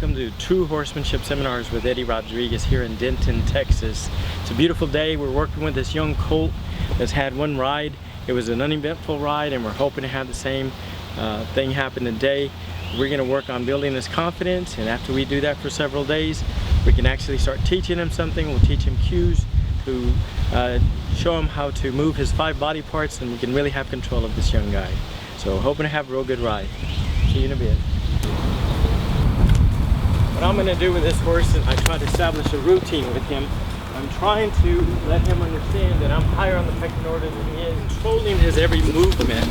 welcome to True Horsemanship Seminars with Eddie Rodriguez here in Denton, Texas. It's a beautiful day. We're working with this young colt that's had one ride. It was an uneventful ride, and we're hoping to have the same thing happen today. We're going to work on building his confidence, and after we do that for several days, we can actually start teaching him something. We'll teach him cues to show him how to move his 5 body parts, and we can really have control of this young guy. So hoping to have a real good ride. See you in a bit. What I'm going to do with this horse is I try to establish a routine with him. I'm trying to let him understand that I'm higher on the pecking order than he is, controlling his every movement.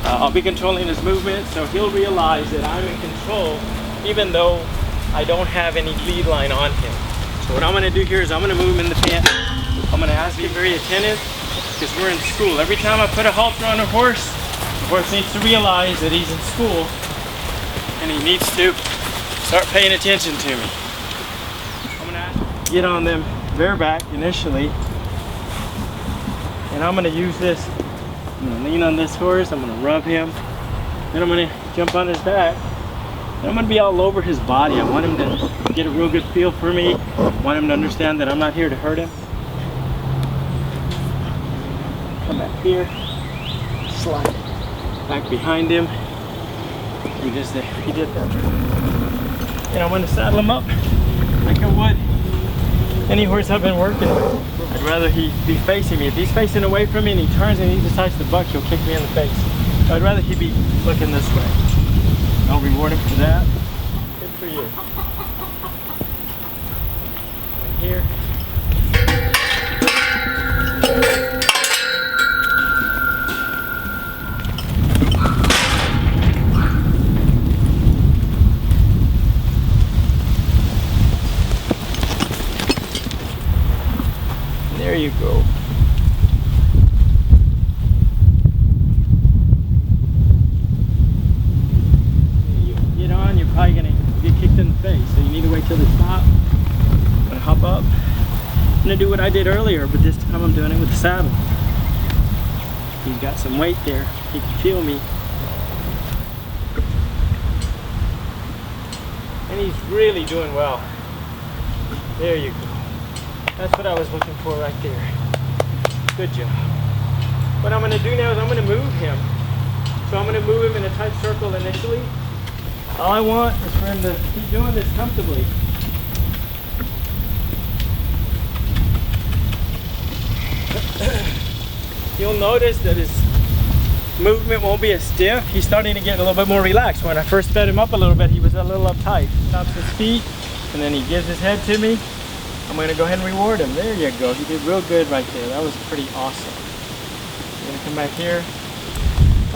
I'll be controlling his movement, so he'll realize that I'm in control even though I don't have any lead line on him. So what I'm going to do here is I'm going to move him in the pen. I'm going to ask him to be very attentive because we're in school. Every time I put a halter on a horse, the horse needs to realize that he's in school and he needs to start paying attention to me. I'm going to ask him to get on them bareback initially, and I'm going to use this. I'm going to lean on this horse, I'm going to rub him, then I'm going to jump on his back, and I'm going to be all over his body. I want him to get a real good feel for me. I want him to understand that I'm not here to hurt him. Come back here, slide back behind him. He did that. And I'm going to saddle him up like I would any horse I've been working with. I'd rather he be facing me. If he's facing away from me and he turns and he decides to buck, he'll kick me in the face. So I'd rather he be looking this way. I'll reward him for that. Good for you. Right here. There you go. You get on, you're probably going to get kicked in the face, so you need to wait till they stop. I'm going to hop up. I'm going to do what I did earlier, but this time I'm doing it with the saddle. He's got some weight there. He can feel me. And he's really doing well. There you go. That's what I was looking for right there. Good job. What I'm going to do now is I'm going to move him. So I'm going to move him in a tight circle initially. All I want is for him to keep doing this comfortably. You'll notice that his movement won't be as stiff. He's starting to get a little bit more relaxed. When I first sped him up a little bit, he was a little uptight. Stops his feet, and then he gives his head to me. I'm going to go ahead and reward him. There you go. He did real good right there. That was pretty awesome. I'm going to come back here.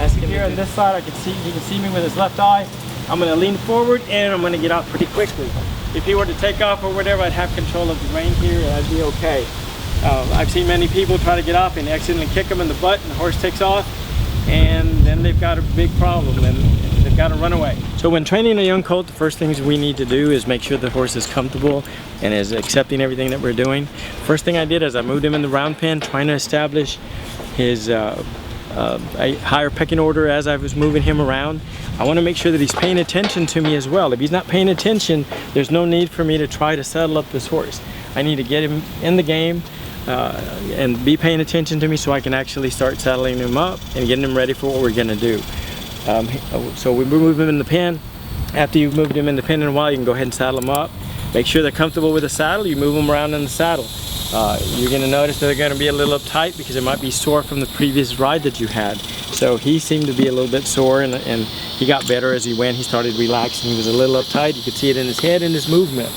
Ask him here on this side. He can see me with his left eye. I'm going to lean forward and I'm going to get out pretty quickly. If he were to take off or whatever, I'd have control of the rein here and I'd be okay. I've seen many people try to get off and accidentally kick him in the butt and the horse takes off, and then they've got a big problem and they've got to run away. So when training a young colt, the first things we need to do is make sure the horse is comfortable and is accepting everything that we're doing. First thing I did is I moved him in the round pen, trying to establish his a higher pecking order as I was moving him around. I want to make sure that he's paying attention to me as well. If he's not paying attention, there's no need for me to try to saddle up this horse. I need to get him in the game and be paying attention to me so I can actually start saddling him up and getting him ready for what we're going to do. So we move him in the pen. After you've moved him in the pen in a while, you can go ahead and saddle him up. Make sure they're comfortable with the saddle. You move them around in the saddle. You're going to notice that they're going to be a little uptight because they might be sore from the previous ride that you had. So he seemed to be a little bit sore, and he got better as he went. He started relaxing. He was a little uptight. You could see it in his head and his movement.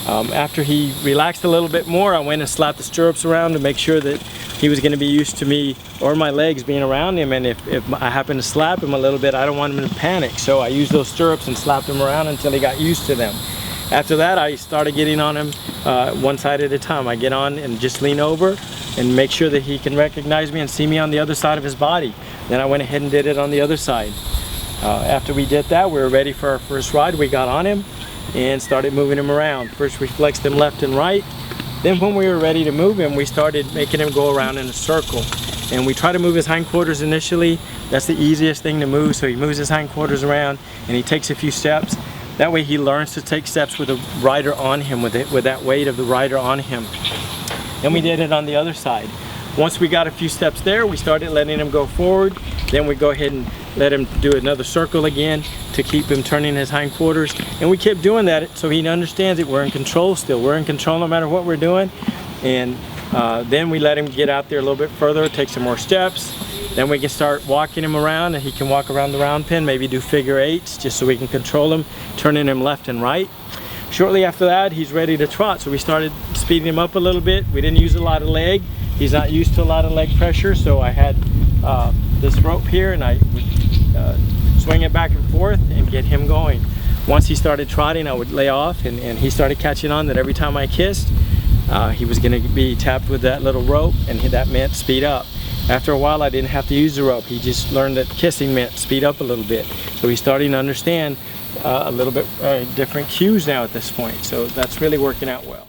After he relaxed a little bit more, I went and slapped the stirrups around to make sure that he was going to be used to me or my legs being around him, and if I happen to slap him a little bit, I don't want him to panic. So I used those stirrups and slapped him around until he got used to them. After that, I started getting on him one side at a time. I get on and just lean over and make sure that he can recognize me and see me on the other side of his body. Then I went ahead and did it on the other side. After we did that, we were ready for our first ride. We got on him and started moving him around. First we flexed him left and right. Then when we were ready to move him, we started making him go around in a circle. And we try to move his hindquarters initially. That's the easiest thing to move. So he moves his hindquarters around and he takes a few steps. That way he learns to take steps with the rider on him, with that weight of the rider on him. And we did it on the other side. Once we got a few steps there, we started letting him go forward. Then we go ahead and let him do another circle again to keep him turning his hindquarters. And we kept doing that so he understands that we're in control still. We're in control no matter what we're doing. And then we let him get out there a little bit further, take some more steps. Then we can start walking him around, and he can walk around the round pen, maybe do figure eights just so we can control him, turning him left and right. Shortly after that, he's ready to trot, so we started speeding him up a little bit. We didn't use a lot of leg. He's not used to a lot of leg pressure, so I had this rope here, and I would swing it back and forth and get him going. Once he started trotting, I would lay off, and he started catching on that every time I kissed, he was going to be tapped with that little rope, and that meant speed up. After a while, I didn't have to use the rope. He just learned that kissing meant speed up a little bit. So he's starting to understand a little bit different cues now at this point. So that's really working out well.